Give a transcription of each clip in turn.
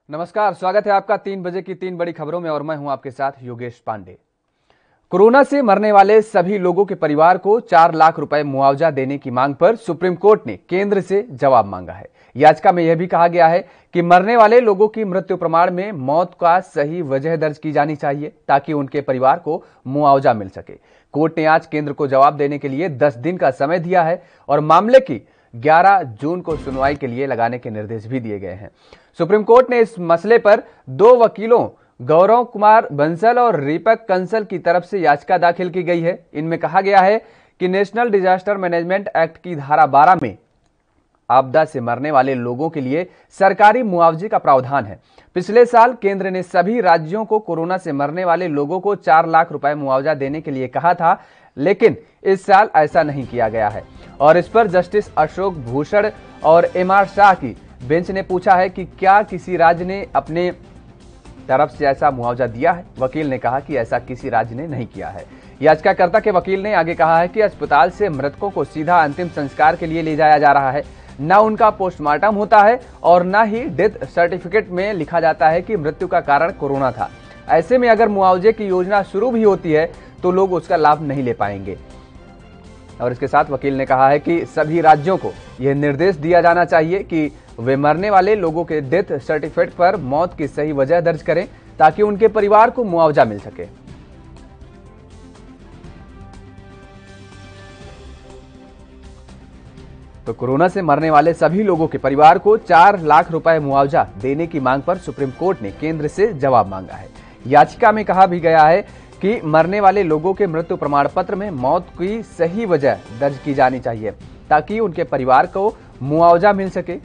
नमस्कार, स्वागत है आपका 3 बजे की 3 बड़ी खबरों में और मैं हूं आपके साथ योगेश पांडे। कोरोना से मरने वाले सभी लोगों के परिवार को 4 लाख रुपए मुआवजा देने की मांग पर सुप्रीम कोर्ट ने केंद्र से जवाब मांगा है। याचिका में यह भी कहा गया है कि मरने वाले लोगों की मृत्यु प्रमाण में मौत का सही वजह दर्ज की जानी चाहिए ताकि उनके परिवार को मुआवजा मिल सके। कोर्ट ने आज केंद्र को जवाब देने के लिए 10 दिन का समय दिया है और मामले की 11 जून को सुनवाई के लिए लगाने के निर्देश भी दिए गए हैं। सुप्रीम कोर्ट ने इस मसले पर 2 वकीलों गौरव कुमार बंसल और दीपक कंसल की तरफ से याचिका दाखिल की गई है। इनमें कहा गया है कि नेशनल डिजास्टर मैनेजमेंट एक्ट की धारा 12 में आपदा से मरने वाले लोगों के लिए सरकारी मुआवजे का प्रावधान है। पिछले साल केंद्र ने सभी राज्यों को कोरोना से मरने वाले लोगों को 4 लाख रुपए मुआवजा देने के लिए कहा था, लेकिन इस साल ऐसा नहीं किया गया है और इस पर जस्टिस अशोक भूषण और एमआर शाह की बेंच ने पूछा है कि क्या किसी राज्य ने अपने तरफ से ऐसा मुआवजा दिया है। वकील ने कहा कि ऐसा किसी राज्य ने नहीं किया है। याचिकाकर्ता के वकील ने आगे कहा है कि अस्पताल से मृतकों को सीधा अंतिम संस्कार के लिए ले जाया जा रहा है, न उनका पोस्टमार्टम होता है और न ही डेथ सर्टिफिकेट में लिखा जाता है कि मृत्यु का कारण कोरोना था। ऐसे में अगर मुआवजे की योजना शुरू भी होती है तो लोग उसका लाभ नहीं ले पाएंगे। और इसके साथ वकील ने कहा है कि सभी राज्यों को यह निर्देश दिया जाना चाहिए कि वे मरने वाले लोगों के डेथ सर्टिफिकेट पर मौत की सही वजह दर्ज करें ताकि उनके परिवार को मुआवजा मिल सके। तो कोरोना से मरने वाले सभी लोगों के परिवार को 4 लाख रुपए मुआवजा देने की मांग पर सुप्रीम कोर्ट ने केंद्र से जवाब मांगा है। याचिका में कहा भी गया है कि मरने वाले लोगों के मृत्यु प्रमाण पत्र में मौत की सही वजह दर्ज की जानी चाहिए ताकि उनके परिवार को मुआवजा मिल सके।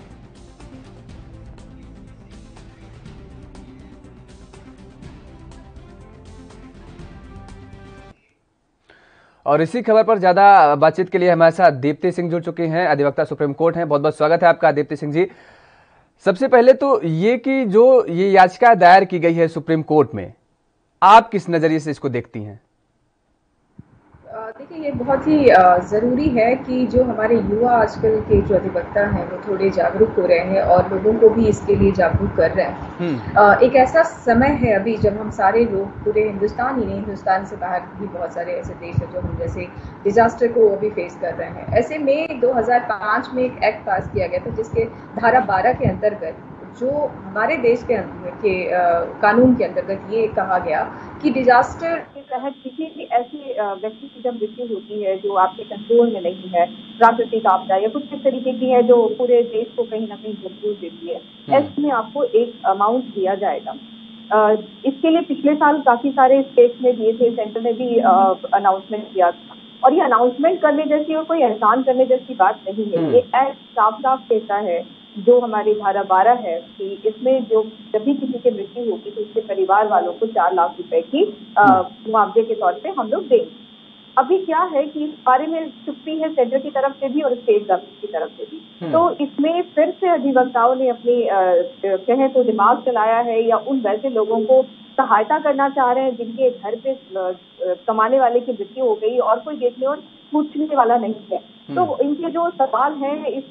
और इसी खबर पर ज्यादा बातचीत के लिए हमारे साथ दीप्ति सिंह जुड़ चुके हैं, अधिवक्ता सुप्रीम कोर्ट हैं। बहुत बहुत स्वागत है आपका दीप्ति सिंह जी। सबसे पहले तो ये कि जो ये याचिका दायर की गई है सुप्रीम कोर्ट में, आप किस नजरिए से इसको देखती हैं? देखिए, ये बहुत ही ज़रूरी है कि जो हमारे युवा आजकल के जो अधिवक्ता हैं वो थोड़े जागरूक हो रहे हैं और लोगों को भी इसके लिए जागरूक कर रहे हैं। एक ऐसा समय है अभी जब हम सारे लोग, पूरे हिंदुस्तान ही नहीं, हिंदुस्तान से बाहर भी बहुत सारे ऐसे देश हैं जो हम जैसे डिजास्टर को अभी फेस कर रहे हैं। ऐसे में 2005 में एक एक्ट पास किया गया था जिसके धारा 12 के अंतर्गत जो हमारे देश के कानून के अंतर्गत ये कहा गया कि डिजास्टर के तहत किसी भी ऐसे व्यक्ति की जब मृत्यु होती है जो आपके कंट्रोल में नहीं है, प्राकृतिक आपदा या कुछ इस तरीके की है जो पूरे देश को कहीं ना कहीं मजबूर देती है, ऐसे में आपको एक अमाउंट दिया जाएगा। इसके लिए पिछले साल काफी सारे स्टेट्स ने दिए थे, सेंटर ने भी अनाउंसमेंट किया था और ये अनाउंसमेंट करने जैसी और कोई एहसान करने जैसी बात नहीं है। ये एक्ट साफ साफ कहता है, जो हमारी धारा 12 है, कि इसमें जो जब भी किसी की मृत्यु होगी तो उसके परिवार वालों को 4 लाख रुपए की मुआवजे के तौर पे हम लोग देंगे। अभी क्या है कि इस बारे में चुप्पी है सेंटर की तरफ से भी और स्टेट गवर्नमेंट की तरफ से भी। तो इसमें फिर से अधिवक्ताओं ने अपनी कहें तो दिमाग चलाया है या उन वैसे लोगों को सहायता करना चाह रहे हैं जिनके घर पे कमाने वाले की मृत्यु हो गई और कोई देखने और पूछने वाला नहीं है। तो इनके जो सवाल हैं इस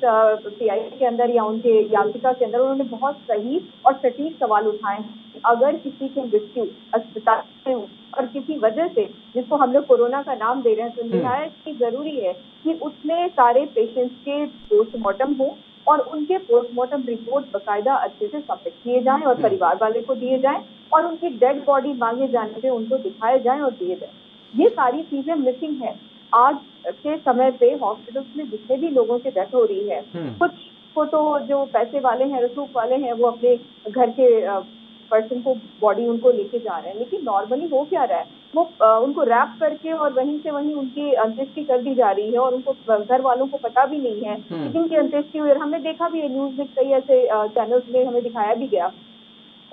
सीआई के अंदर या उनके याचिका के अंदर, उन्होंने बहुत सही और सटीक सवाल उठाए हैं। अगर किसी की मृत्यु अस्पताल में हो और किसी वजह से, जिसको हम लोग कोरोना का नाम दे रहे हैं, तो निहायत जरूरी है कि उसमें सारे पेशेंट्स के पोस्टमार्टम हो और उनके पोस्टमार्टम रिपोर्ट बाकायदा अच्छे से सबमिट किए जाएं और परिवार वाले को दिए जाएं और उनकी डेड बॉडी मांगे जाने पे उनको दिखाए जाएं और दिए जाएं। ये सारी चीजें मिसिंग है। आज के समय पे हॉस्पिटल्स में जितने भी लोगों की डेथ हो रही है, कुछ को तो जो पैसे वाले हैं, रसूख वाले हैं, वो अपने घर के पर्सन को बॉडी उनको लेके जा रहे हैं, लेकिन नॉर्मली हो क्या रहा है, वो उनको रैप करके और वहीं से वहीं उनकी अंत्येष्टि कर दी जा रही है और उनको घर वालों को पता भी नहीं है कि जिनकी अंत्येष्टि हुई। हमने देखा भी है, न्यूज में कई ऐसे चैनल्स में हमें दिखाया भी गया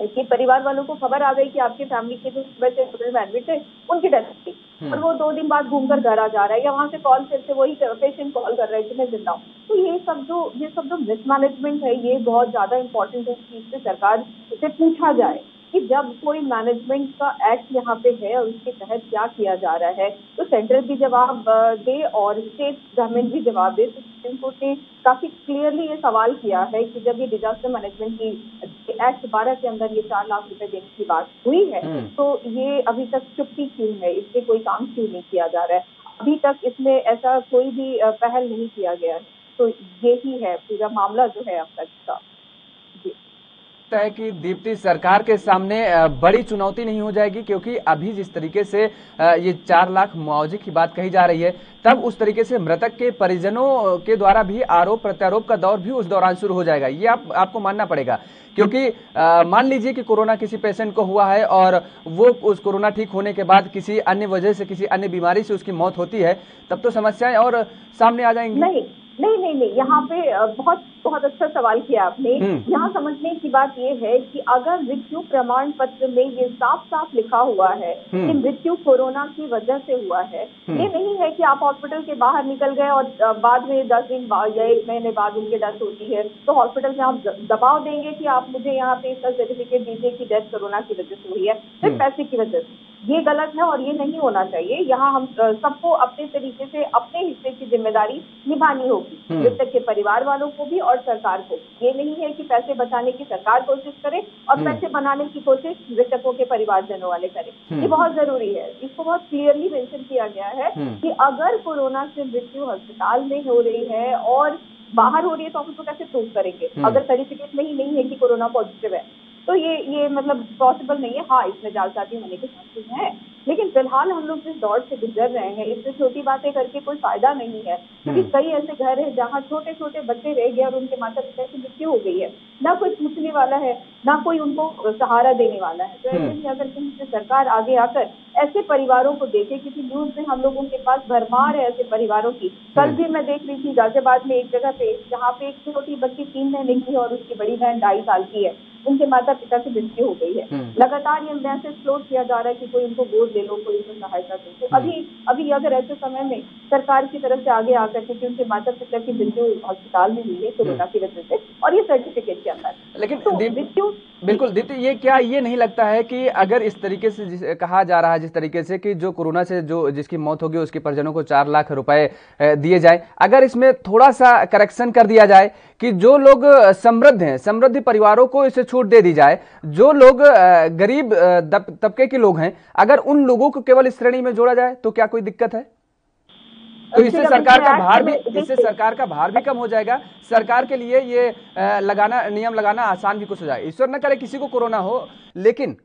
कि परिवार वालों को खबर आ गई कि आपके फैमिली के जो हॉस्पिटल में एडमिट थे उनकी डेथ हुई और वो 2 दिन बाद घूमकर घर आ जा रहा है या वहां से कॉल करके वही पेशेंट कॉल कर रहे हैं कि मैं जिंदा हूँ। तो ये सब जो मिसमैनेजमेंट है, ये बहुत ज्यादा इंपॉर्टेंट है कि इससे सरकार से पूछा जाए कि जब कोई मैनेजमेंट का एक्ट यहाँ पे है और उसके तहत क्या किया जा रहा है, तो सेंट्रल भी जवाब दे और स्टेट गवर्नमेंट भी जवाब दे। तो सुप्रीम कोर्ट ने काफी क्लियरली ये सवाल किया है कि जब ये डिजास्टर मैनेजमेंट की एक्ट 12 के अंदर ये 4 लाख रुपए देने की बात हुई है, तो ये अभी तक चुप्पी क्यों है, इस पे कोई काम क्यों नहीं किया जा रहा है? अभी तक इसमें ऐसा कोई भी पहल नहीं किया गया है। तो यही है पूरा मामला जो है अब तक का। है कि दीप्ति, सरकार के सामने बड़ी चुनौती नहीं हो जाएगी? क्योंकि अभी जिस तरीके से ये 4 लाख मुआवजे की बात कही जा रही है, तब उस तरीके से मृतक के परिजनों के द्वारा भी आरोप प्रत्यारोप का दौर भी उस दौरान शुरू हो जाएगा। ये आपको मानना पड़ेगा, क्योंकि मान लीजिए कि कोरोना किसी पेशेंट को हुआ है और वो उस कोरोना ठीक होने के बाद किसी अन्य वजह से, किसी अन्य बीमारी से उसकी मौत होती है, तब तो समस्याएं और सामने आ जाएंगी। नहीं, यहाँ पे बहुत अच्छा सवाल किया आपने। यहाँ समझने की बात ये है कि अगर मृत्यु प्रमाण पत्र में ये साफ साफ लिखा हुआ है कि मृत्यु कोरोना की वजह से हुआ है, ये नहीं है कि आप हॉस्पिटल के बाहर निकल गए और बाद में 10 दिन या 1 महीने बाद उनकी डेथ होती है, तो हॉस्पिटल में आप दबाव देंगे कि आप मुझे यहाँ पे इसका सर्टिफिकेट दीजिए कि डेथ कोरोना की वजह से हुई है, सिर्फ पैसे की वजह से। ये गलत है और ये नहीं होना चाहिए। यहाँ हम सबको अपने तरीके से अपने हिस्से की जिम्मेदारी निभानी होगी, मृतक के परिवार वालों को भी और सरकार को। ये नहीं है कि पैसे बचाने की सरकार कोशिश करे और पैसे बनाने की कोशिश मृतकों के परिवारजनों वाले करें। ये बहुत जरूरी है। इसको बहुत क्लियरली मेंशन किया गया है कि अगर कोरोना से मृत्यु अस्पताल में हो रही है और बाहर हो रही है तो हम उसको कैसे प्रूव करेंगे अगर सर्टिफिकेट में ही नहीं है कि कोरोना पॉजिटिव है? तो ये मतलब पॉसिबल नहीं है। हाँ, इसमें जालसाजी होने के चांसेस हैं, लेकिन फिलहाल हम लोग जिस दौर से गुजर रहे हैं इससे छोटी बातें करके कोई फायदा नहीं है, क्योंकि कई ऐसे घर हैं जहाँ छोटे छोटे बच्चे रह गए और उनके माता पिता की मृत्यु हो गई है, ना कोई पूछने वाला है, ना कोई उनको सहारा देने वाला है। तो ऐसे में अगर कहीं से सरकार आगे आकर ऐसे परिवारों को देखे, क्योंकि न्यूज में हम लोगों के पास भरमार है ऐसे परिवारों की। कल भी मैं देख रही थी गाजियाबाद में एक जगह पे जहाँ पे एक छोटी बच्ची 3 महीने की है और उसकी बड़ी बहन 2.5 साल की है, उनके माता पिता की मृत्यु हो गई है। लगातार ये मैसेज फ्लोट किया जा रहा है कि कोई उनको गोद ले लो, कोई उनको सहायता दो। तो अभी अगर ऐसे समय में सरकार की तरफ से आगे आकर के उनके माता पिता की मृत्यु अस्पताल में हुई है कोरोना की वजह से और ये सर्टिफिकेट के अंदर, लेकिन तो मृत्यु बिल्कुल दीप्ति, ये नहीं लगता है कि अगर इस तरीके से कहा जा रहा है, जिस तरीके से कि जो कोरोना से जिसकी मौत होगी उसके परिजनों को 4 लाख रुपए दिए जाए, अगर इसमें थोड़ा सा करेक्शन कर दिया जाए कि जो लोग समृद्ध हैं, समृद्ध परिवारों को इसे छूट दे दी जाए, जो लोग गरीब तबके के लोग हैं, अगर उन लोगों को केवल इस श्रेणी में जोड़ा जाए तो क्या कोई दिक्कत है? तो इससे सरकार का भार भी कम हो जाएगा। सरकार के लिए ये नियम लगाना आसान भी कुछ हो जाएगा। ईश्वर न करे किसी को कोरोना हो, लेकिन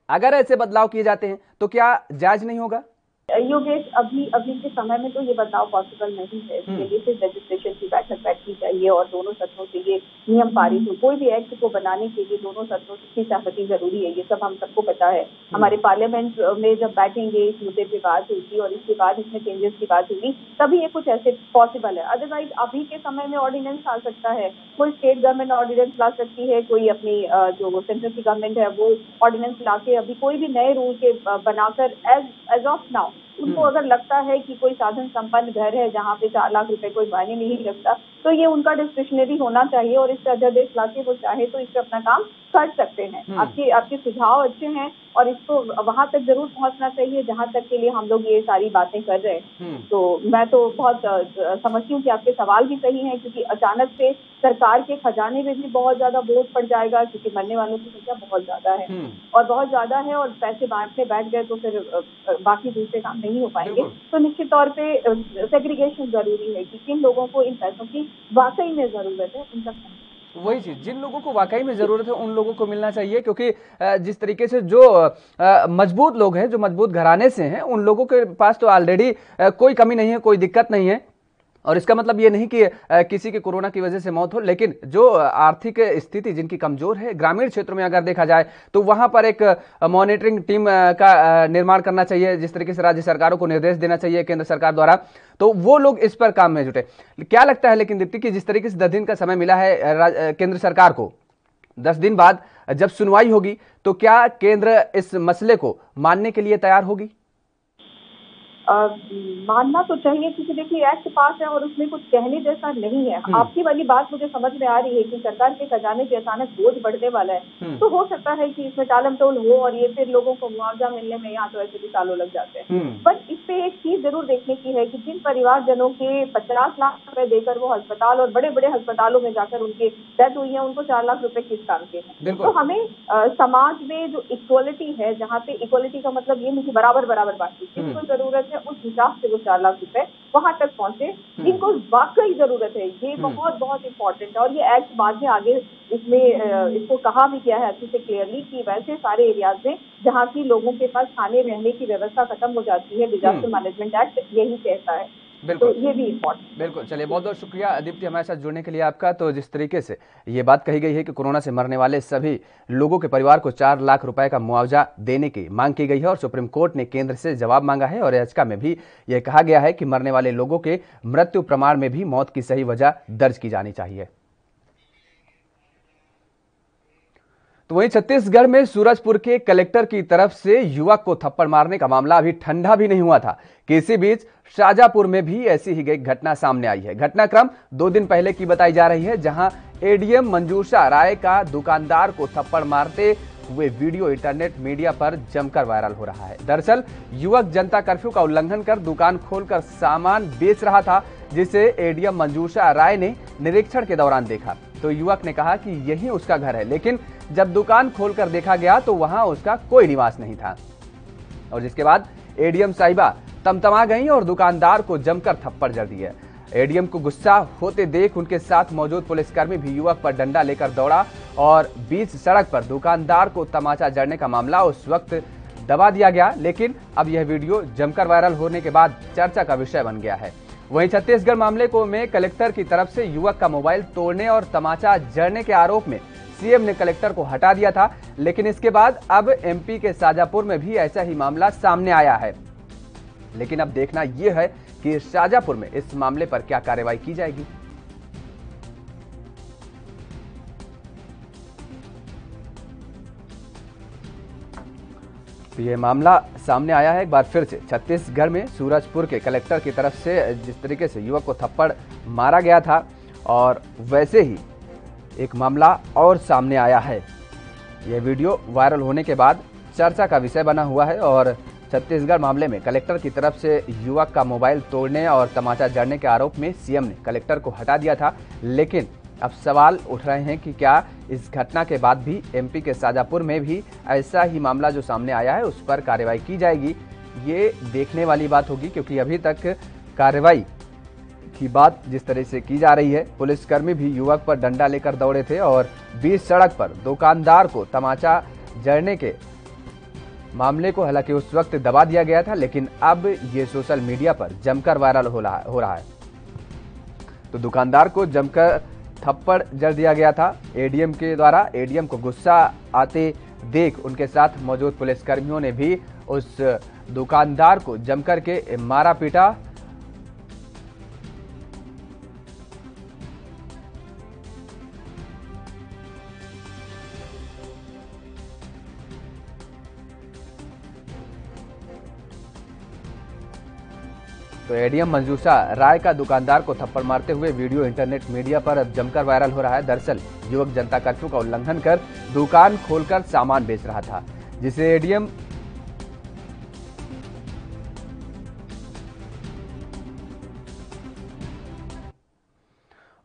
अगर ऐसे बदलाव किए जाते हैं तो क्या जायज नहीं होगा? योगेश, अभी के समय में तो ये बदलाव पॉसिबल नहीं है। इसके लिए सिर्फ रजिस्ट्रेशन की बैठक बैठनी चाहिए और दोनों सदनों से ये नियम पारित हो। कोई भी एक्ट को बनाने के लिए दोनों सदनों की सहमति जरूरी है, ये सब हम सबको पता है। हमारे पार्लियामेंट में जब बैठेंगे इस मुद्दे पे बात होगी और इसके बाद इसमें चेंजेस की बात होगी, तभी ये कुछ ऐसे पॉसिबल है। अदरवाइज अभी के समय में ऑर्डिनेंस आ सकता है, कोई स्टेट गवर्नमेंट ऑर्डिनेंस ला सकती है, कोई अपनी जो सेंट्रल की गवर्नमेंट है वो ऑर्डिनेंस ला के अभी कोई भी नए रूल के बनाकर एज ऑफ नाउ उनको अगर लगता है कि कोई साधन संपन्न घर है जहाँ पे 4 लाख रुपए कोई मायने नहीं रखता, तो ये उनका डिस्क्रिशनरी होना चाहिए और इससे अध्यादेश लाके वो चाहे तो इससे अपना काम कर सकते हैं। आपके सुझाव अच्छे हैं और इसको वहां तक जरूर पहुंचना चाहिए जहां तक के लिए हम लोग ये सारी बातें कर रहे हैं। तो मैं तो बहुत समझती हूँ कि आपके सवाल भी सही हैं, क्योंकि अचानक से सरकार के खजाने में भी बहुत ज्यादा बोझ पड़ जाएगा, क्योंकि मरने वालों की संख्या बहुत ज्यादा है और बहुत ज्यादा है और पैसे बांटने बैठ गए तो फिर बाकी दूसरे काम नहीं हो पाएंगे। तो निश्चित तौर पे सेग्रीगेशन जरूरी है कि किन लोगों को इन पैसों की वाकई में जरूरत है, उनका वही चीज जिन लोगों को वाकई में जरूरत है उन लोगों को मिलना चाहिए। क्योंकि जिस तरीके से जो मजबूत लोग हैं, जो मजबूत घराने से हैं, उन लोगों के पास तो ऑलरेडी कोई कमी नहीं है, कोई दिक्कत नहीं है। और इसका मतलब ये नहीं कि किसी की कोरोना की वजह से मौत हो, लेकिन जो आर्थिक स्थिति जिनकी कमजोर है, ग्रामीण क्षेत्रों में अगर देखा जाए तो वहां पर एक मॉनिटरिंग टीम का निर्माण करना चाहिए, जिस तरीके से राज्य सरकारों को निर्देश देना चाहिए केंद्र सरकार द्वारा, तो वो लोग इस पर काम में जुटे। क्या लगता है लेकिन दीप्ति कि जिस तरीके से 10 दिन का समय मिला है केंद्र सरकार को, 10 दिन बाद जब सुनवाई होगी तो क्या केंद्र इस मसले को मानने के लिए तैयार होगी? मानना तो चाहिए, क्योंकि देखिए एक्ट पास है और उसमें कुछ कहने जैसा नहीं है। आपकी वाली बात मुझे समझ में आ रही है कि सरकार के खजाने पे अचानक बोझ बढ़ने वाला है, तो हो सकता है कि इसमें टालम टोल हो और ये फिर लोगों को मुआवजा मिलने में यहाँ तो ऐसे भी सालों लग जाते हैं। पर इस पे एक चीज जरूर देखने की है कि जिन परिवारजनों के 50 लाख रुपए देकर वो अस्पताल और बड़े बड़े अस्पतालों में जाकर उनकी डेथ हुई है, उनको 4 लाख रुपए किस काम के हैं। तो हमें समाज में जो इक्वलिटी है, जहाँ पे इक्वलिटी का मतलब ये नहीं कि बराबर बराबर बांटी, जिनको जरूरत है उस हिसाब से वो 4 लाख रुपए वहां तक पहुंचे जिनको वाकई जरूरत है। ये बहुत बहुत इंपॉर्टेंट है और ये एक्ट बाद में आगे इसमें इसको कहा भी गया है अच्छे से क्लियरली कि वैसे सारे एरियाज में जहाँ की लोगों के पास खाने रहने की व्यवस्था खत्म हो जाती है, डिजास्टर मैनेजमेंट एक्ट यही कहता है। तो ये भी इम्पोर्टेंट। बिल्कुल, चलिए बहुत बहुत शुक्रिया दीप्ति हमारे साथ जुड़ने के लिए आपका। तो जिस तरीके से ये बात कही गई है कि कोरोना से मरने वाले सभी लोगों के परिवार को 4 लाख रुपए का मुआवजा देने की मांग की गई है और सुप्रीम कोर्ट ने केंद्र से जवाब मांगा है और याचिका में भी यह कहा गया है कि मरने वाले लोगों के मृत्यु प्रमाण में भी मौत की सही वजह दर्ज की जानी चाहिए। तो वहीं छत्तीसगढ़ में सूरजपुर के कलेक्टर की तरफ से युवक को थप्पड़ मारने का मामला अभी ठंडा भी नहीं हुआ था कि इसी बीच शाजापुर में भी ऐसी ही एक घटना सामने आई है। घटनाक्रम 2 दिन पहले की बताई जा रही है, जहां एडीएम मंजूषा राय का दुकानदार को थप्पड़ मारते हुए वीडियो इंटरनेट मीडिया पर जमकर वायरल हो रहा है। दरअसल युवक जनता कर्फ्यू का उल्लंघन कर दुकान खोलकर सामान बेच रहा था, जिसे एडीएम मंजूषा राय ने निरीक्षण के दौरान देखा। तो युवक ने कहा कि यही उसका घर है, लेकिन जब दुकान खोलकर देखा गया तो वहां उसका कोई निवास नहीं था और जिसके बाद एडीएम साहिबा तमतमा गई और दुकानदार को जमकर थप्पड़ जड़ दिए। एडीएम को गुस्सा होते देख उनके साथ मौजूद पुलिसकर्मी भी युवक पर डंडा लेकर दौड़ा और बीच सड़क पर दुकानदार को तमाचा जड़ने का मामला उस वक्त दबा दिया गया। लेकिन अब यह वीडियो जमकर वायरल होने के बाद चर्चा का विषय बन गया है। वहीं छत्तीसगढ़ मामले को में कलेक्टर की तरफ से युवक का मोबाइल तोड़ने और तमाचा जड़ने के आरोप में सीएम ने कलेक्टर को हटा दिया था, लेकिन इसके बाद अब एमपी के शाजापुर में भी ऐसा ही मामला सामने आया है। लेकिन अब देखना यह है कि शाजापुर में इस मामले पर क्या कार्रवाई की जाएगी। तो यह मामला सामने आया है एक बार फिर से छत्तीसगढ़ में सूरजपुर के कलेक्टर की तरफ से जिस तरीके से युवक को थप्पड़ मारा गया था और वैसे ही एक मामला और सामने आया है। यह वीडियो वायरल होने के बाद चर्चा का विषय बना हुआ है और छत्तीसगढ़ मामले में कलेक्टर की तरफ से युवक का मोबाइल तोड़ने और तमाचा जड़ने के आरोप में सीएम ने कलेक्टर को हटा दिया था। लेकिन अब सवाल उठ रहे हैं कि क्या इस घटना के बाद भी एमपी के शाजापुर में भी ऐसा ही मामला जो सामने आया है उस पर कार्रवाई की जाएगी। ये देखने वाली बात होगी, क्योंकि अभी तक कार्रवाई की बात जिस तरह से की जा रही है, पुलिसकर्मी भी युवक पर डंडा लेकर दौड़े थे और बीच सड़क पर दुकानदार को तमाचा जड़ने के मामले को हालांकि उस वक्त दबा दिया गया था, लेकिन अब ये सोशल मीडिया पर जमकर वायरल हो रहा है। तो दुकानदार को जमकर थप्पड़ जड़ दिया गया था एडीएम के द्वारा। एडीएम को गुस्सा आते देख उनके साथ मौजूद पुलिसकर्मियों ने भी उस दुकानदार को जमकर के मारा पीटा। तो एडीएम मंजूषा राय का दुकानदार को थप्पड़ मारते हुए वीडियो इंटरनेट मीडिया पर अब जमकर वायरल हो रहा है। दरअसल युवक जनता कर्फ्यू का उल्लंघन कर दुकान खोलकर सामान बेच रहा था, जिसे एडीएम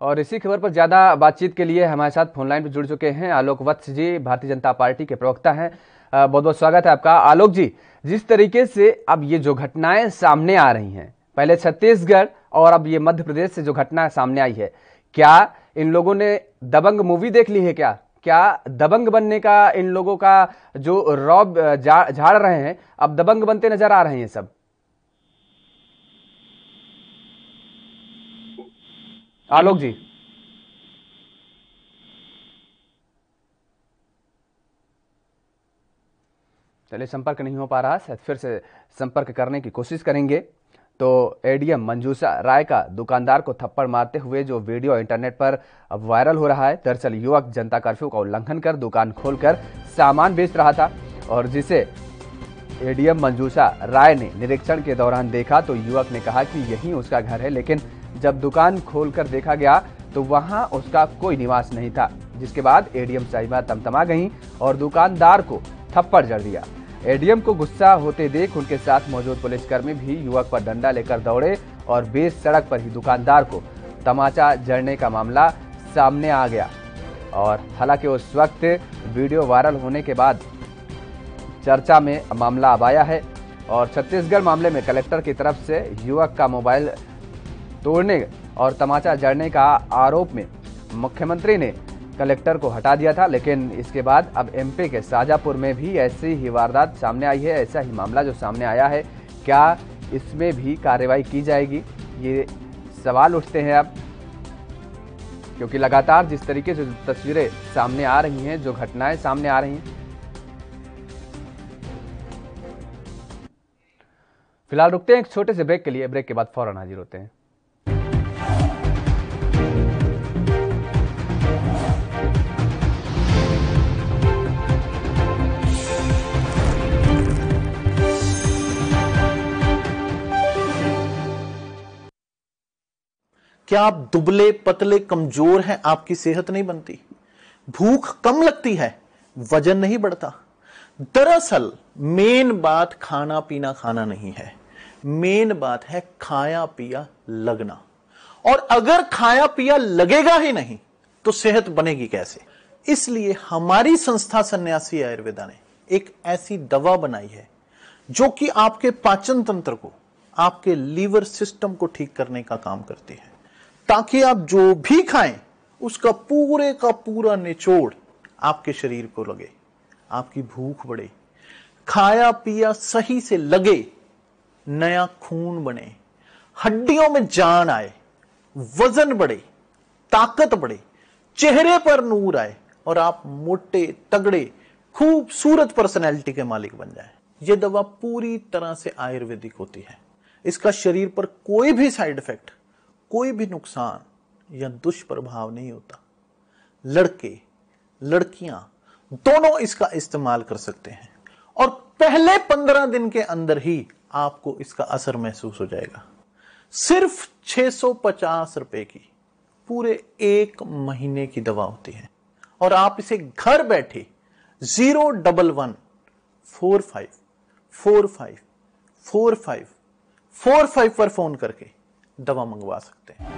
और इसी खबर पर ज्यादा बातचीत के लिए हमारे साथ फोनलाइन पर जुड़ चुके हैं आलोक वत्स जी, भारतीय जनता पार्टी के प्रवक्ता हैं। बहुत बहुत स्वागत है आपका। आलोक जी, जिस तरीके से अब ये जो घटनाएं सामने आ रही हैं, पहले छत्तीसगढ़ और अब ये मध्य प्रदेश से जो घटना सामने आई है, क्या इन लोगों ने दबंग मूवी देख ली है? क्या दबंग बनने का इन लोगों का जो रौब झाड़ रहे हैं, अब दबंग बनते नजर आ रहे हैं सब? आलोक जी, चलिए संपर्क नहीं हो पा रहा, फिर से संपर्क करने की कोशिश करेंगे। तो एडीएम मंजूषा राय का दुकानदार को थप्पड़ मारते हुए जो वीडियो इंटरनेट पर अब वायरल हो रहा है, दरअसल युवक जनता कर्फ्यू का उल्लंघन कर दुकान खोलकर सामान बेच रहा था और जिसे एडीएम मंजूषा राय ने निरीक्षण के दौरान देखा तो युवक ने कहा कि यही उसका घर है, लेकिन जब दुकान खोलकर देखा गया तो वहां उसका कोई निवास नहीं था, जिसके बाद एडीएम साहिबा तमतमा गईं और दुकानदार को थप्पड़ जड़ दिया। एडीएम को गुस्सा होते देख उनके साथ मौजूद पुलिसकर्मी भी युवक पर डंडा लेकर दौड़े और बीच सड़क पर ही दुकानदार को तमाचा जड़ने का मामला सामने आ गया। और हालांकि उस वक्त वीडियो वायरल होने के बाद चर्चा में मामला अब आया है और छत्तीसगढ़ मामले में कलेक्टर की तरफ से युवक का मोबाइल तोड़ने और तमाचा जड़ने का आरोप में मुख्यमंत्री ने कलेक्टर को हटा दिया था, लेकिन इसके बाद अब एमपी के शाजापुर में भी ऐसी ही वारदात सामने आई है। ऐसा ही मामला जो सामने आया है, क्या इसमें भी कार्रवाई की जाएगी, ये सवाल उठते हैं अब, क्योंकि लगातार जिस तरीके से तस्वीरें सामने आ रही हैं, जो घटनाएं सामने आ रही हैं। फिलहाल रुकते हैं एक छोटे से ब्रेक के लिए, ब्रेक के बाद फौरन हाजिर होते हैं। क्या आप दुबले पतले कमजोर हैं? आपकी सेहत नहीं बनती, भूख कम लगती है, वजन नहीं बढ़ता। दरअसल मेन बात खाना पीना खाना नहीं है, मेन बात है खाया पिया लगना। और अगर खाया पिया लगेगा ही नहीं तो सेहत बनेगी कैसे? इसलिए हमारी संस्था सन्यासी आयुर्वेदा ने एक ऐसी दवा बनाई है जो कि आपके पाचन तंत्र को, आपके लीवर सिस्टम को ठीक करने का काम करती है, ताकि आप जो भी खाएं उसका पूरे का पूरा निचोड़ आपके शरीर को लगे, आपकी भूख बढ़े, खाया पिया सही से लगे, नया खून बने, हड्डियों में जान आए, वजन बढ़े, ताकत बढ़े, चेहरे पर नूर आए और आप मोटे तगड़े खूबसूरत पर्सनैलिटी के मालिक बन जाए। यह दवा पूरी तरह से आयुर्वेदिक होती है। इसका शरीर पर कोई भी साइड इफेक्ट, कोई भी नुकसान या दुष्प्रभाव नहीं होता। लड़के लड़कियां दोनों इसका इस्तेमाल कर सकते हैं और पहले 15 दिन के अंदर ही आपको इसका असर महसूस हो जाएगा। सिर्फ 650 रुपए की पूरे 1 महीने की दवा होती है और आप इसे घर बैठे 01145454545 पर फोन करके दवा मंगवा सकते हैं।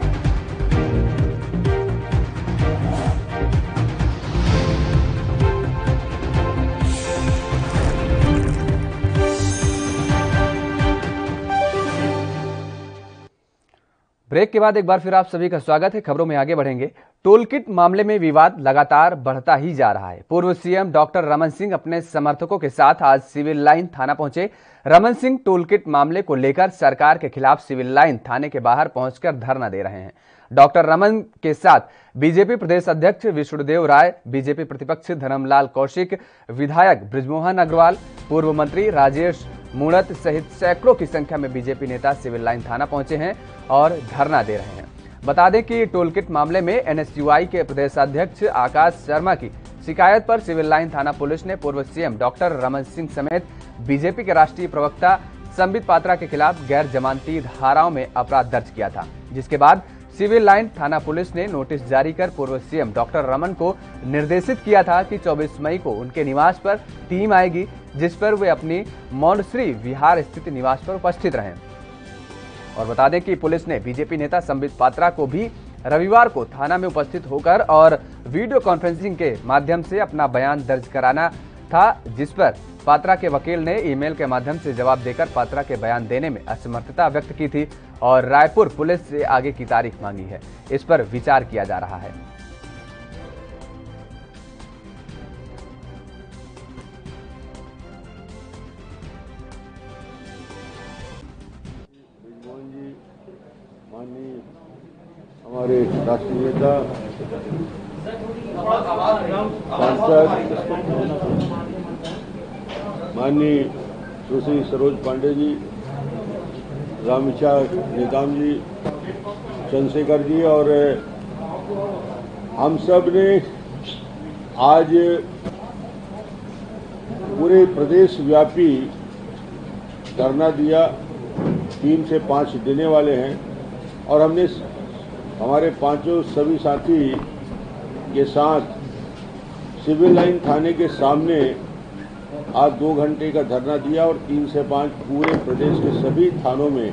ब्रेक के बाद एक बार फिर आप सभी का स्वागत है। खबरों में आगे बढ़ेंगे। टोल किट मामले में विवाद लगातार बढ़ता ही जा रहा है। पूर्व सीएम डॉक्टर रमन सिंह अपने समर्थकों के साथ आज सिविल लाइन थाना पहुंचे। रमन सिंह टोल किट मामले को लेकर सरकार के खिलाफ सिविल लाइन थाने के बाहर पहुंचकर धरना दे रहे हैं। डॉक्टर रमन के साथ बीजेपी प्रदेश अध्यक्ष विष्णुदेव राय, बीजेपी प्रतिपक्ष धर्मलाल कौशिक, विधायक बृजमोहन अग्रवाल, पूर्व मंत्री राजेश मूणत सहित सैकड़ों की संख्या में बीजेपी नेता सिविल लाइन थाना पहुंचे हैं और धरना दे रहे हैं। बता दें कि टोल किट मामले में एनएसयूआई के प्रदेशाध्यक्ष आकाश शर्मा की शिकायत पर सिविल लाइन थाना पुलिस ने पूर्व सीएम डॉक्टर रमन सिंह समेत बीजेपी के राष्ट्रीय प्रवक्ता संबित पात्रा के खिलाफ गैर जमानती धाराओं में अपराध दर्ज किया था, जिसके बाद सिविल लाइन थाना पुलिस ने नोटिस जारी कर पूर्व सीएम डॉक्टर रमन को निर्देशित किया था कि 24 मई को उनके निवास पर टीम आएगी, जिस पर वे अपनी मौनश्री विहार स्थित निवास पर उपस्थित रहें। और बता दें कि पुलिस ने बीजेपी नेता संबित पात्रा को भी रविवार को थाना में उपस्थित होकर और वीडियो कॉन्फ्रेंसिंग के माध्यम से अपना बयान दर्ज कराना था, जिस पर पात्रा के वकील ने ईमेल के माध्यम से जवाब देकर पात्रा के बयान देने में असमर्थता व्यक्त की थी और रायपुर पुलिस से आगे की तारीख मांगी है। इस पर विचार किया जा रहा है। माननीय हमारे राष्ट्रीय नेता सांसद माननीय सुश्री सरोज पांडे जी, रामविचार नेताम जी, चंद्रशेखर जी और हम सब ने आज पूरे प्रदेश व्यापी धरना दिया, 3 से 5 देने वाले हैं और हमने हमारे पांचों सभी साथी के साथ सिविल लाइन थाने के सामने आज 2 घंटे का धरना दिया और 3 से 5 पूरे प्रदेश के सभी थानों में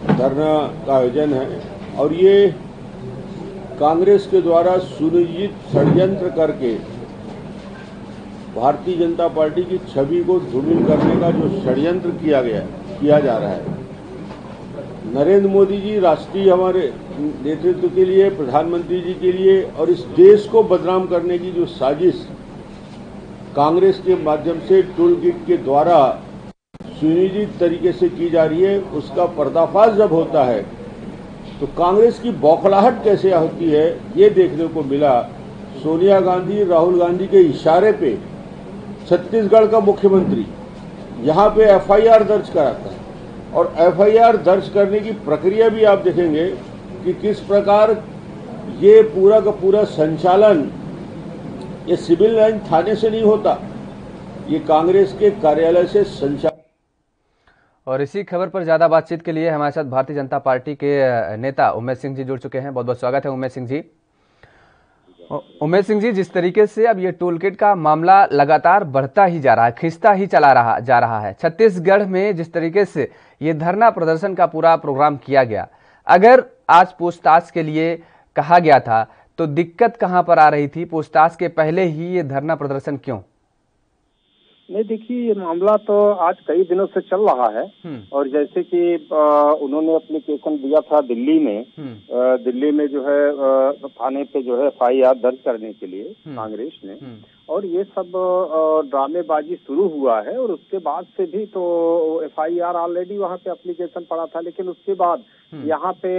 धरना का आयोजन है। और ये कांग्रेस के द्वारा सुनियोजित षड्यंत्र करके भारतीय जनता पार्टी की छवि को धूमिल करने का जो षड्यंत्र किया जा रहा है। नरेंद्र मोदी जी राष्ट्रीय हमारे नेतृत्व के लिए, प्रधानमंत्री जी के लिए और इस देश को बदनाम करने की जो साजिश कांग्रेस के माध्यम से टूल किट के द्वारा सुनियोजित तरीके से की जा रही है, उसका पर्दाफाश जब होता है तो कांग्रेस की बौखलाहट कैसे होती है ये देखने को मिला। सोनिया गांधी, राहुल गांधी के इशारे पे छत्तीसगढ़ का मुख्यमंत्री यहाँ पे एफआईआर दर्ज कराता है और एफआईआर दर्ज करने की प्रक्रिया भी आप देखेंगे कि किस प्रकार ये पूरा का पूरा संचालन ये सिविल लाइन थाने से नहीं होता, ये कांग्रेस के कार्यालय से संचालन। और इसी खबर पर ज्यादा बातचीत के लिए हमारे साथ भारतीय जनता पार्टी के नेता उमेश सिंह जी जुड़ चुके हैं। बहुत बहुत स्वागत है उमेश सिंह जी। उमेश सिंह जी, जिस तरीके से अब ये टूल किट का मामला लगातार बढ़ता ही जा रहा है, खिंचता ही जा रहा है, छत्तीसगढ़ में जिस तरीके से ये धरना प्रदर्शन का पूरा प्रोग्राम किया गया, अगर आज पूछताछ के लिए कहा गया था तो दिक्कत कहां पर आ रही थी? पूछताछ के पहले ही ये धरना प्रदर्शन क्यों? नहीं, देखिए ये मामला तो आज कई दिनों से चल रहा है और जैसे कि उन्होंने एप्लीकेशन दिया था दिल्ली में जो है थाने पे जो है एफआईआर दर्ज करने के लिए कांग्रेस ने, और ये सब ड्रामेबाजी शुरू हुआ है और उसके बाद से भी तो एफआईआर ऑलरेडी वहाँ पे एप्लीकेशन पड़ा था, लेकिन उसके बाद यहाँ पे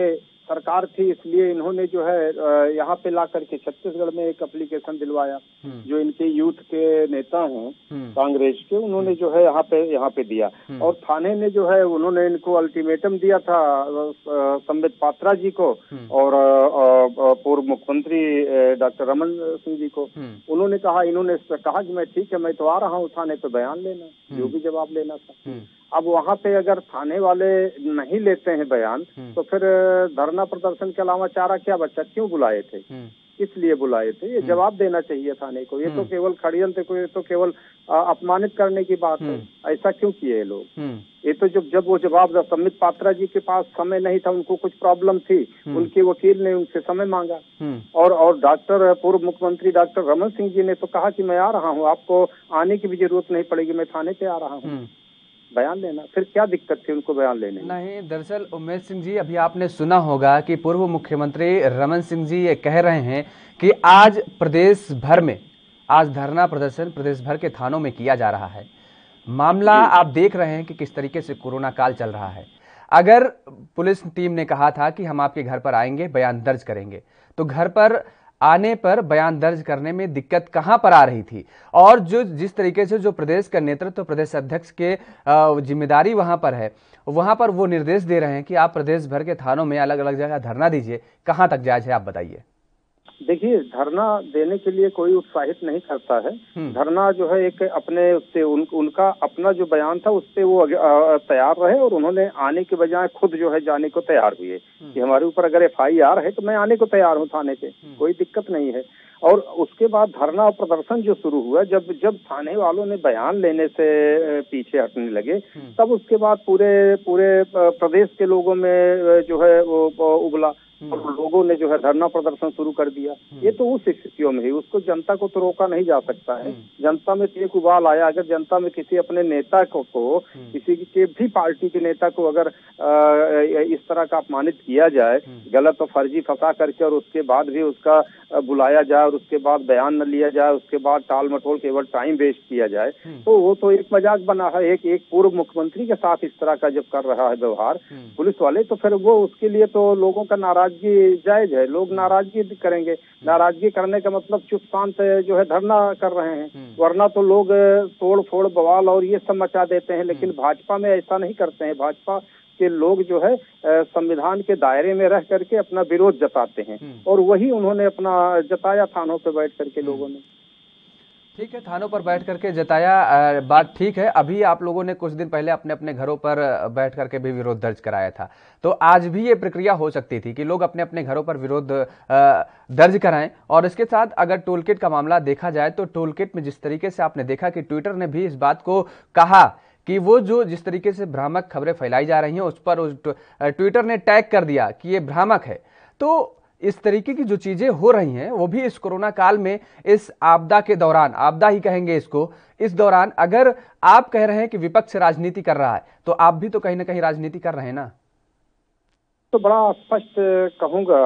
सरकार थी इसलिए इन्होंने जो है यहाँ पे ला करके छत्तीसगढ़ में एक एप्लीकेशन दिलवाया। जो इनके यूथ के नेता हैं कांग्रेस के, उन्होंने जो है यहाँ पे दिया और थाने ने जो है उन्होंने इनको अल्टीमेटम दिया था संबित पात्रा जी को और पूर्व मुख्यमंत्री डॉक्टर रमन सिंह जी को। उन्होंने कहा कि मैं ठीक है, मैं तो आ रहा हूँ थाने पे बयान लेना, जो भी जवाब लेना था। अब वहाँ पे अगर थाने वाले नहीं लेते हैं बयान तो फिर धरना प्रदर्शन के अलावा चारा क्या बचा? क्यों बुलाए थे, किस लिए बुलाए थे? ये जवाब देना चाहिए थाने को। ये तो केवल षड्यंत्र को, ये तो केवल अपमानित करने की बात है। ऐसा क्यों किए ये लोग? ये तो जब वो जवाब संबित पात्रा जी के पास समय नहीं था, उनको कुछ प्रॉब्लम थी, उनके वकील ने उनसे समय मांगा और डॉक्टर पूर्व मुख्यमंत्री डॉक्टर रमन सिंह जी ने तो कहा कि मैं आ रहा हूँ, आपको आने की भी जरूरत नहीं पड़ेगी, मैं थाने पे आ रहा हूँ बयान लेना। फिर क्या दिक्कत थी उनको बयान लेने? नहीं, दरअसल उमेश सिंह जी, अभी आपने सुना होगा कि पूर्व मुख्यमंत्री रमन सिंह जी ये कह रहे हैं कि आज प्रदेश भर में आज धरना प्रदर्शन प्रदेश भर के थानों में किया जा रहा है। मामला आप देख रहे हैं कि किस तरीके से कोरोना काल चल रहा है। अगर पुलिस टीम ने कहा था कि हम आपके घर पर आएंगे, बयान दर्ज करेंगे, तो घर पर आने पर बयान दर्ज करने में दिक्कत कहां पर आ रही थी? और जिस तरीके से जो प्रदेश का नेतृत्व, प्रदेश अध्यक्ष के जिम्मेदारी वहां पर है, वहां पर वो निर्देश दे रहे हैं कि आप प्रदेश भर के थानों में अलग अलग जगह धरना दीजिए, कहां तक जायज है, आप बताइए। देखिए, धरना देने के लिए कोई उत्साहित नहीं करता है। धरना जो है एक अपने उससे उनका अपना जो बयान था उससे वो तैयार रहे और उन्होंने आने के बजाय खुद जो है जाने को तैयार हुए कि हमारे ऊपर अगर एफआईआर है तो मैं आने को तैयार हूँ थाने पे, कोई दिक्कत नहीं है। और उसके बाद धरना और प्रदर्शन जो शुरू हुआ, जब थाने वालों ने बयान लेने से पीछे हटने लगे, तब उसके बाद पूरे प्रदेश के लोगों में जो है वो उबला और लोगों ने जो है धरना प्रदर्शन शुरू कर दिया। ये तो उस स्थितियों में ही, उसको जनता को तो रोका नहीं जा सकता है। जनता में एक उबाल आया। अगर जनता में किसी अपने नेता को किसी के भी पार्टी के नेता को अगर इस तरह का अपमानित किया जाए, गलत और फर्जी फंसा करके, और उसके बाद भी उसका बुलाया जाए और उसके बाद बयान न लिया जाए, उसके बाद टाल मटोल केवल टाइम वेस्ट किया जाए, तो वो तो एक मजाक बना है। एक पूर्व मुख्यमंत्री के साथ इस तरह का जब कर रहा है व्यवहार पुलिस वाले, तो फिर वो उसके लिए तो लोगों का नाराजगी जायज है। लोग नाराजगी करेंगे। नाराजगी करने का मतलब चुप शांत जो है धरना कर रहे हैं, वरना तो लोग तोड़ फोड़ बवाल और ये सब मचा देते हैं। लेकिन भाजपा में ऐसा नहीं करते हैं। भाजपा के लोग जो है संविधान के दायरे में रह करके अपना विरोध जताते हैं और वही उन्होंने अपना जताया थानों पे बैठ करके लोगों ने। ठीक है, थानों पर बैठ करके जताया, बात ठीक है। अभी आप लोगों ने कुछ दिन पहले अपने अपने घरों पर बैठ करके भी विरोध दर्ज कराया था, तो आज भी ये प्रक्रिया हो सकती थी कि लोग अपने अपने घरों पर विरोध दर्ज कराएं। और इसके साथ अगर टोलकिट का मामला देखा जाए तो टोलकिट में जिस तरीके से आपने देखा कि ट्विटर ने भी इस बात को कहा कि वो जो जिस तरीके से भ्रामक खबरें फैलाई जा रही हैं उस पर ट्विटर ने टैग कर दिया कि ये भ्रामक है। तो इस तरीके की जो चीजें हो रही हैं वो भी इस कोरोना काल में, इस आपदा के दौरान, आपदा ही कहेंगे इसको, इस दौरान अगर आप कह रहे हैं कि विपक्ष राजनीति कर रहा है तो आप भी तो कहीं ना कहीं राजनीति कर रहे हैं ना। तो बड़ा स्पष्ट कहूंगा,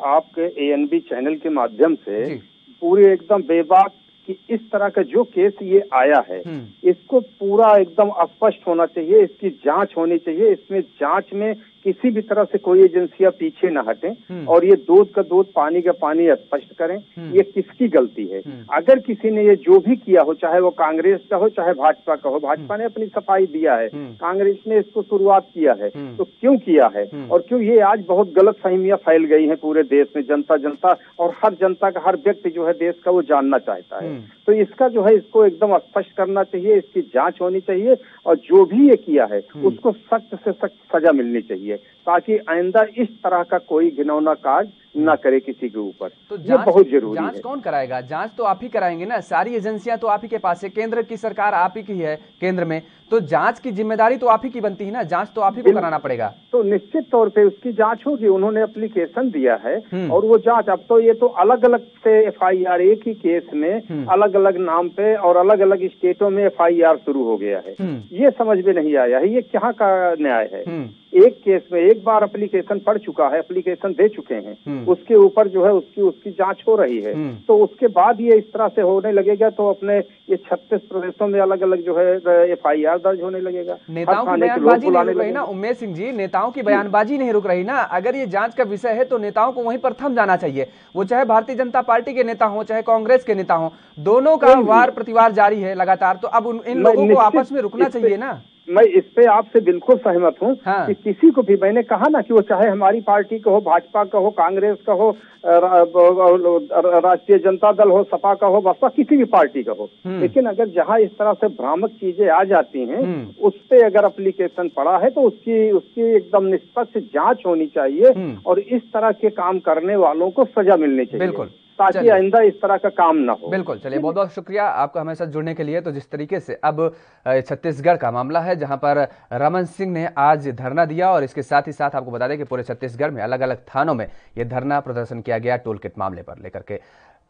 आपके एएनबी चैनल के माध्यम से पूरी एकदम बेबाक कि इस तरह का जो केस ये आया है इसको पूरा एकदम स्पष्ट होना चाहिए, इसकी जांच होनी चाहिए, इसमें जांच में किसी भी तरह से कोई एजेंसियां पीछे न हटें और ये दूध का दूध पानी का पानी स्पष्ट करें ये किसकी गलती है। अगर किसी ने ये जो भी किया हो, चाहे वो कांग्रेस का हो चाहे भाजपा का हो, भाजपा ने अपनी सफाई दिया है, कांग्रेस ने इसको शुरुआत किया है, तो क्यों किया है और क्यों ये आज बहुत गलत फहमियां फैल गई हैं पूरे देश में। जनता और हर जनता का, हर व्यक्ति जो है देश का वो जानना चाहता है, तो इसका जो है इसको एकदम स्पष्ट करना चाहिए, इसकी जांच होनी चाहिए और जो भी ये किया है उसको सख्त से सख्त सजा मिलनी चाहिए ताकि आइंदा इस तरह का कोई घिनौना कार्य न करे किसी के ऊपर। तो ये बहुत जरूरी है। जांच कौन कराएगा? जांच तो आप ही कराएंगे ना, सारी एजेंसियां तो आप ही के पास है, केंद्र की सरकार आप ही की है केंद्र में, तो जांच की जिम्मेदारी तो आप ही की बनती है ना, जांच तो आप ही को कराना पड़ेगा। तो निश्चित तौर पे उसकी जांच होगी, उन्होंने एप्लीकेशन दिया है और वो जांच, अब तो ये तो अलग अलग से एफआईआर, एक ही केस में अलग अलग नाम पे और अलग अलग स्टेटों में एफआईआर शुरू हो गया है। ये समझ में नहीं आया है, ये क्या का न्याय है। एक केस में एक बार एप्लीकेशन पड़ चुका है, एप्लीकेशन दे चुके हैं, उसके ऊपर जो है उसकी जांच हो रही है, तो उसके बाद ये इस तरह से होने लगेगा तो अपने ये 36 प्रदेशों में अलग अलग जो है एफआईआर दर्ज होने लगेगा। नेताओं की बयानबाजी नहीं रुक रही ना उमेश सिंह जी, नेताओं की बयानबाजी नहीं रुक रही ना। अगर ये जांच का विषय है तो नेताओं को वहीं पर थम जाना चाहिए, वो चाहे भारतीय जनता पार्टी के नेता हो चाहे कांग्रेस के नेता हो, दोनों का वार प्रतिवार जारी है लगातार। तो अब इन लोगों को आपस में रुकना चाहिए ना। मैं इस पे आपसे बिल्कुल सहमत हूँ कि किसी को भी, मैंने कहा ना कि वो चाहे हमारी पार्टी का हो, भाजपा का हो, कांग्रेस का हो, राष्ट्रीय जनता दल हो, सपा का हो, बसपा, किसी भी पार्टी का हो, लेकिन अगर जहाँ इस तरह से भ्रामक चीजें आ जाती हैं उस पे अगर एप्लीकेशन पड़ा है तो उसकी एकदम निष्पक्ष जांच होनी चाहिए और इस तरह के काम करने वालों को सजा मिलनी चाहिए। बिल्कुल, ताकि आइंदा इस तरह का काम ना हो। बिल्कुल, चलिए बहुत बहुत शुक्रिया आपका हमारे साथ जुड़ने के लिए। तो जिस तरीके से अब छत्तीसगढ़ का मामला है जहां पर रमन सिंह ने आज धरना दिया और इसके साथ ही साथ आपको बता दें कि पूरे छत्तीसगढ़ में अलग अलग थानों में यह धरना प्रदर्शन किया गया टोल किट मामले पर लेकर के।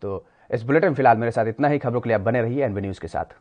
तो इस बुलेटिन फिलहाल मेरे साथ इतना ही। खबरों के लिए आप बने रहिए एनबी न्यूज के साथ।